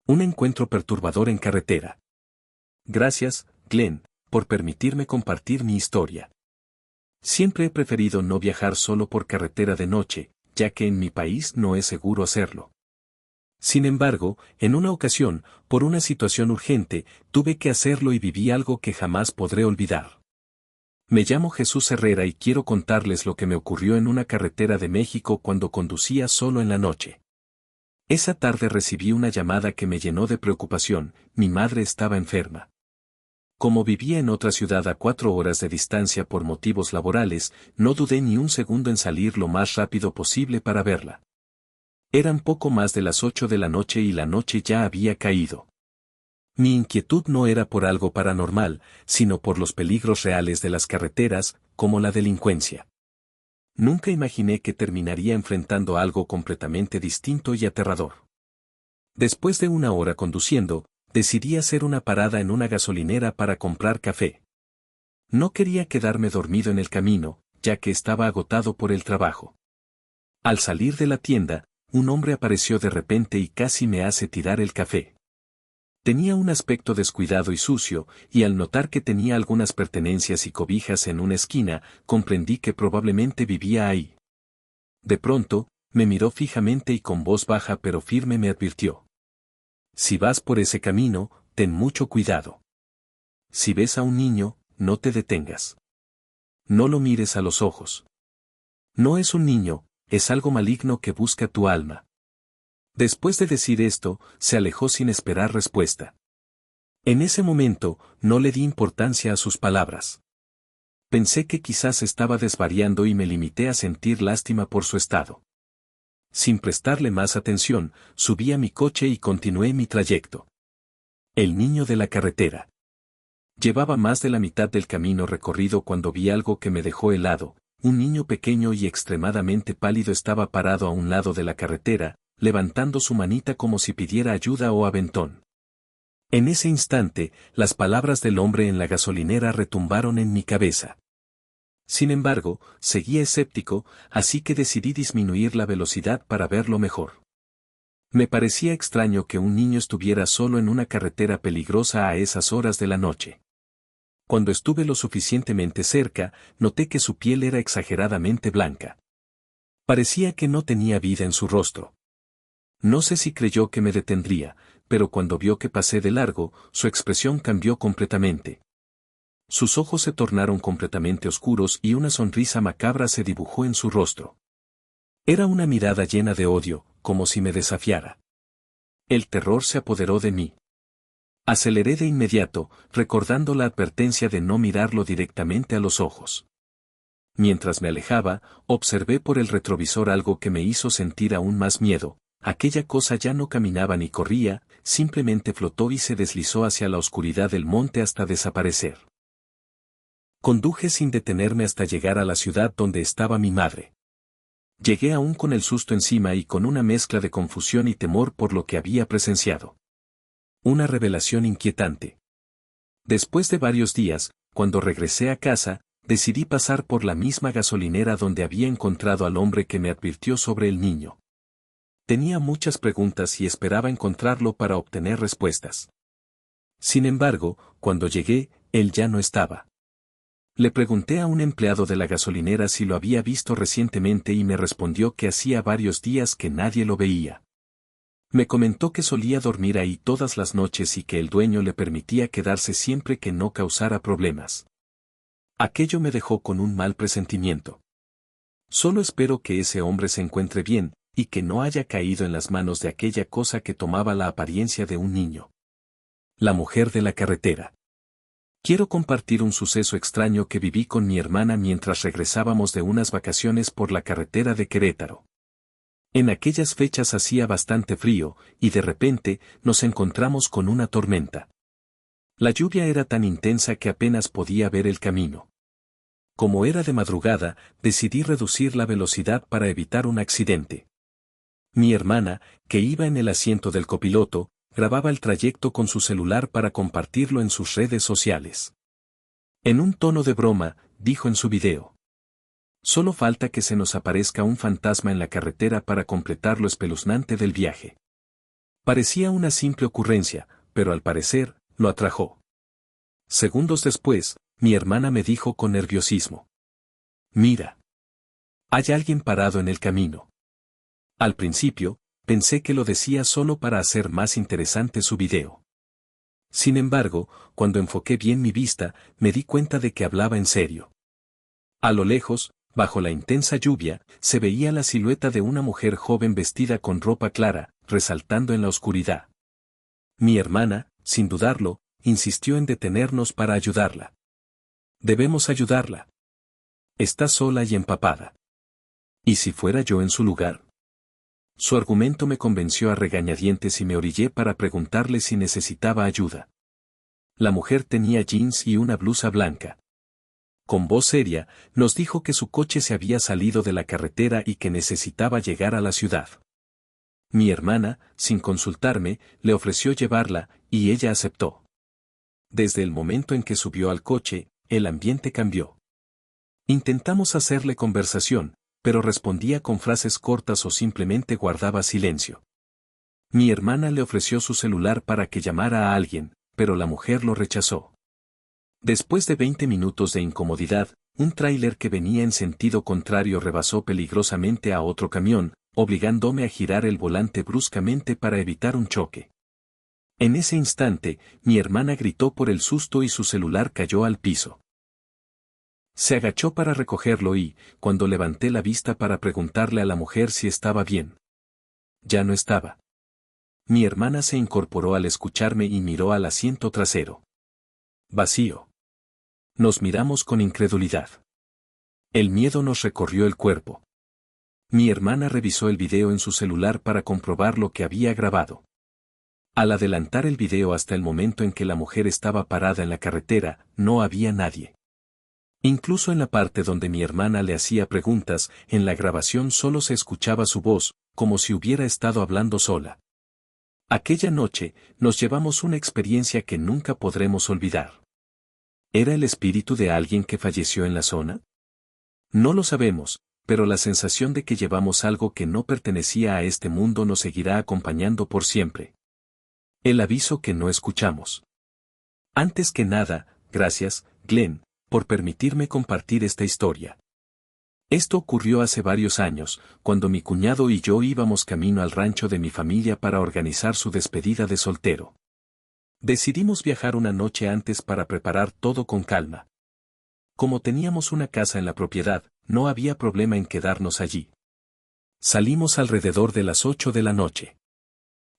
Un encuentro perturbador en carretera. Gracias, Glenn, por permitirme compartir mi historia. Siempre he preferido no viajar solo por carretera de noche, ya que en mi país no es seguro hacerlo. Sin embargo, en una ocasión, por una situación urgente, tuve que hacerlo y viví algo que jamás podré olvidar. Me llamo Jesús Herrera y quiero contarles lo que me ocurrió en una carretera de México cuando conducía solo en la noche. Esa tarde recibí una llamada que me llenó de preocupación. Mi madre estaba enferma. Como vivía en otra ciudad a 4 horas de distancia por motivos laborales, no dudé ni un segundo en salir lo más rápido posible para verla. Eran poco más de las 8 de la noche y la noche ya había caído. Mi inquietud no era por algo paranormal, sino por los peligros reales de las carreteras, como la delincuencia. Nunca imaginé que terminaría enfrentando algo completamente distinto y aterrador. Después de 1 hora conduciendo, decidí hacer una parada en una gasolinera para comprar café. No quería quedarme dormido en el camino, ya que estaba agotado por el trabajo. Al salir de la tienda, un hombre apareció de repente y casi me hace tirar el café. Tenía un aspecto descuidado y sucio, y al notar que tenía algunas pertenencias y cobijas en una esquina, comprendí que probablemente vivía ahí. De pronto, me miró fijamente y con voz baja pero firme me advirtió. Si vas por ese camino, ten mucho cuidado. Si ves a un niño, no te detengas. No lo mires a los ojos. No es un niño, es algo maligno que busca tu alma. Después de decir esto, se alejó sin esperar respuesta. En ese momento, no le di importancia a sus palabras. Pensé que quizás estaba desvariando y me limité a sentir lástima por su estado. Sin prestarle más atención, subí a mi coche y continué mi trayecto. El niño de la carretera. Llevaba más de la mitad del camino recorrido cuando vi algo que me dejó helado. Un niño pequeño y extremadamente pálido estaba parado a un lado de la carretera, levantando su manita como si pidiera ayuda o aventón. En ese instante, las palabras del hombre en la gasolinera retumbaron en mi cabeza. Sin embargo, seguía escéptico, así que decidí disminuir la velocidad para verlo mejor. Me parecía extraño que un niño estuviera solo en una carretera peligrosa a esas horas de la noche. Cuando estuve lo suficientemente cerca, noté que su piel era exageradamente blanca. Parecía que no tenía vida en su rostro. No sé si creyó que me detendría, pero cuando vio que pasé de largo, su expresión cambió completamente. Sus ojos se tornaron completamente oscuros y una sonrisa macabra se dibujó en su rostro. Era una mirada llena de odio, como si me desafiara. El terror se apoderó de mí. Aceleré de inmediato, recordando la advertencia de no mirarlo directamente a los ojos. Mientras me alejaba, observé por el retrovisor algo que me hizo sentir aún más miedo. Aquella cosa ya no caminaba ni corría, simplemente flotó y se deslizó hacia la oscuridad del monte hasta desaparecer. Conduje sin detenerme hasta llegar a la ciudad donde estaba mi madre. Llegué aún con el susto encima y con una mezcla de confusión y temor por lo que había presenciado. Una revelación inquietante. Después de varios días, cuando regresé a casa, decidí pasar por la misma gasolinera donde había encontrado al hombre que me advirtió sobre el niño. Tenía muchas preguntas y esperaba encontrarlo para obtener respuestas. Sin embargo, cuando llegué, él ya no estaba. Le pregunté a un empleado de la gasolinera si lo había visto recientemente y me respondió que hacía varios días que nadie lo veía. Me comentó que solía dormir ahí todas las noches y que el dueño le permitía quedarse siempre que no causara problemas. Aquello me dejó con un mal presentimiento. Solo espero que ese hombre se encuentre bien, y que no haya caído en las manos de aquella cosa que tomaba la apariencia de un niño. La mujer de la carretera. Quiero compartir un suceso extraño que viví con mi hermana mientras regresábamos de unas vacaciones por la carretera de Querétaro. En aquellas fechas hacía bastante frío, y de repente, nos encontramos con una tormenta. La lluvia era tan intensa que apenas podía ver el camino. Como era de madrugada, decidí reducir la velocidad para evitar un accidente. Mi hermana, que iba en el asiento del copiloto, grababa el trayecto con su celular para compartirlo en sus redes sociales. En un tono de broma, dijo en su video: "Solo falta que se nos aparezca un fantasma en la carretera para completar lo espeluznante del viaje". Parecía una simple ocurrencia, pero al parecer, lo atrajo. Segundos después, mi hermana me dijo con nerviosismo. Mira. Hay alguien parado en el camino. Al principio, pensé que lo decía solo para hacer más interesante su video. Sin embargo, cuando enfoqué bien mi vista, me di cuenta de que hablaba en serio. A lo lejos, bajo la intensa lluvia, se veía la silueta de una mujer joven vestida con ropa clara, resaltando en la oscuridad. Mi hermana, sin dudarlo, insistió en detenernos para ayudarla. Debemos ayudarla. Está sola y empapada. ¿Y si fuera yo en su lugar? Su argumento me convenció a regañadientes y me orillé para preguntarle si necesitaba ayuda. La mujer tenía jeans y una blusa blanca. Con voz seria, nos dijo que su coche se había salido de la carretera y que necesitaba llegar a la ciudad. Mi hermana, sin consultarme, le ofreció llevarla, y ella aceptó. Desde el momento en que subió al coche, el ambiente cambió. Intentamos hacerle conversación, pero respondía con frases cortas o simplemente guardaba silencio. Mi hermana le ofreció su celular para que llamara a alguien, pero la mujer lo rechazó. Después de 20 minutos de incomodidad, un tráiler que venía en sentido contrario rebasó peligrosamente a otro camión, obligándome a girar el volante bruscamente para evitar un choque. En ese instante, mi hermana gritó por el susto y su celular cayó al piso. Se agachó para recogerlo y, cuando levanté la vista para preguntarle a la mujer si estaba bien, ya no estaba. Mi hermana se incorporó al escucharme y miró al asiento trasero. Vacío. Nos miramos con incredulidad. El miedo nos recorrió el cuerpo. Mi hermana revisó el video en su celular para comprobar lo que había grabado. Al adelantar el video hasta el momento en que la mujer estaba parada en la carretera, no había nadie. Incluso en la parte donde mi hermana le hacía preguntas, en la grabación solo se escuchaba su voz, como si hubiera estado hablando sola. Aquella noche, nos llevamos una experiencia que nunca podremos olvidar. ¿Era el espíritu de alguien que falleció en la zona? No lo sabemos, pero la sensación de que llevamos algo que no pertenecía a este mundo nos seguirá acompañando por siempre. El aviso que no escuchamos. Antes que nada, gracias, Glenn, por permitirme compartir esta historia. Esto ocurrió hace varios años, cuando mi cuñado y yo íbamos camino al rancho de mi familia para organizar su despedida de soltero. Decidimos viajar una noche antes para preparar todo con calma. Como teníamos una casa en la propiedad, no había problema en quedarnos allí. Salimos alrededor de las 8 de la noche.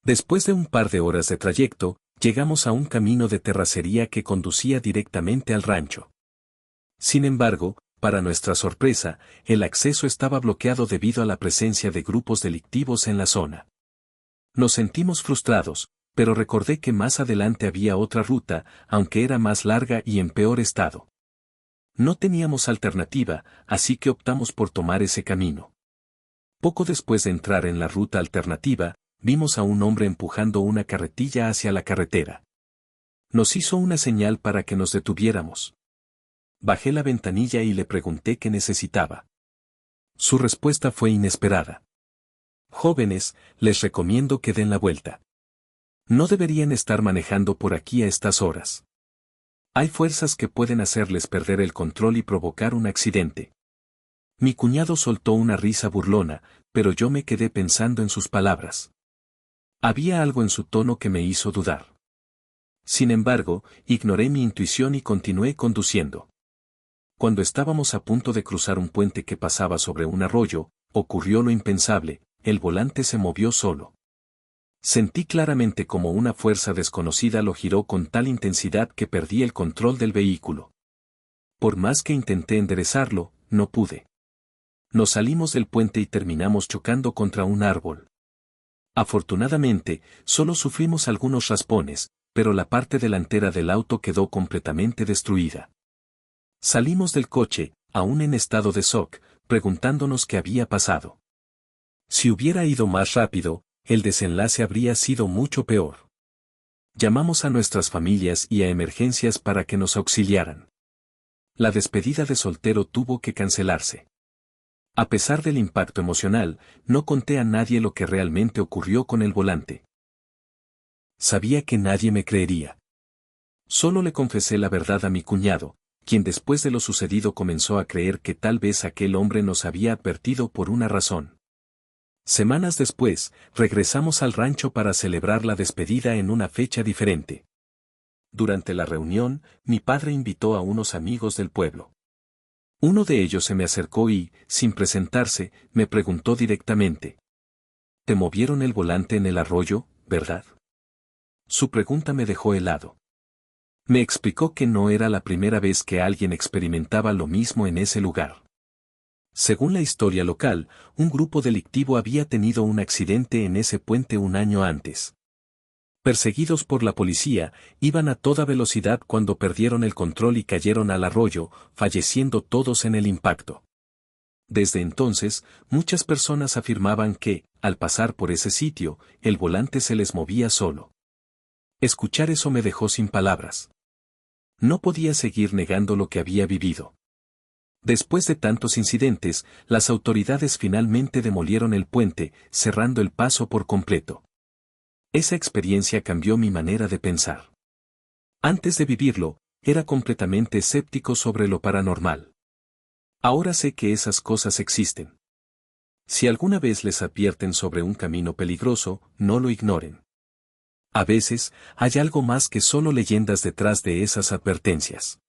Después de un par de horas de trayecto, llegamos a un camino de terracería que conducía directamente al rancho. Sin embargo, para nuestra sorpresa, el acceso estaba bloqueado debido a la presencia de grupos delictivos en la zona. Nos sentimos frustrados, pero recordé que más adelante había otra ruta, aunque era más larga y en peor estado. No teníamos alternativa, así que optamos por tomar ese camino. Poco después de entrar en la ruta alternativa, vimos a un hombre empujando una carretilla hacia la carretera. Nos hizo una señal para que nos detuviéramos. Bajé la ventanilla y le pregunté qué necesitaba. Su respuesta fue inesperada. Jóvenes, les recomiendo que den la vuelta. No deberían estar manejando por aquí a estas horas. Hay fuerzas que pueden hacerles perder el control y provocar un accidente. Mi cuñado soltó una risa burlona, pero yo me quedé pensando en sus palabras. Había algo en su tono que me hizo dudar. Sin embargo, ignoré mi intuición y continué conduciendo. Cuando estábamos a punto de cruzar un puente que pasaba sobre un arroyo, ocurrió lo impensable, el volante se movió solo. Sentí claramente como una fuerza desconocida lo giró con tal intensidad que perdí el control del vehículo. Por más que intenté enderezarlo, no pude. Nos salimos del puente y terminamos chocando contra un árbol. Afortunadamente, solo sufrimos algunos raspones, pero la parte delantera del auto quedó completamente destruida. Salimos del coche, aún en estado de shock, preguntándonos qué había pasado. Si hubiera ido más rápido, el desenlace habría sido mucho peor. Llamamos a nuestras familias y a emergencias para que nos auxiliaran. La despedida de soltero tuvo que cancelarse. A pesar del impacto emocional, no conté a nadie lo que realmente ocurrió con el volante. Sabía que nadie me creería. Solo le confesé la verdad a mi cuñado, quien después de lo sucedido comenzó a creer que tal vez aquel hombre nos había advertido por una razón. Semanas después, regresamos al rancho para celebrar la despedida en una fecha diferente. Durante la reunión, mi padre invitó a unos amigos del pueblo. Uno de ellos se me acercó y, sin presentarse, me preguntó directamente. «¿Te movieron el volante en el arroyo, verdad?» Su pregunta me dejó helado. Me explicó que no era la primera vez que alguien experimentaba lo mismo en ese lugar. Según la historia local, un grupo delictivo había tenido un accidente en ese puente un año antes. Perseguidos por la policía, iban a toda velocidad cuando perdieron el control y cayeron al arroyo, falleciendo todos en el impacto. Desde entonces, muchas personas afirmaban que, al pasar por ese sitio, el volante se les movía solo. Escuchar eso me dejó sin palabras. No podía seguir negando lo que había vivido. Después de tantos incidentes, las autoridades finalmente demolieron el puente, cerrando el paso por completo. Esa experiencia cambió mi manera de pensar. Antes de vivirlo, era completamente escéptico sobre lo paranormal. Ahora sé que esas cosas existen. Si alguna vez les advierten sobre un camino peligroso, no lo ignoren. A veces, hay algo más que solo leyendas detrás de esas advertencias.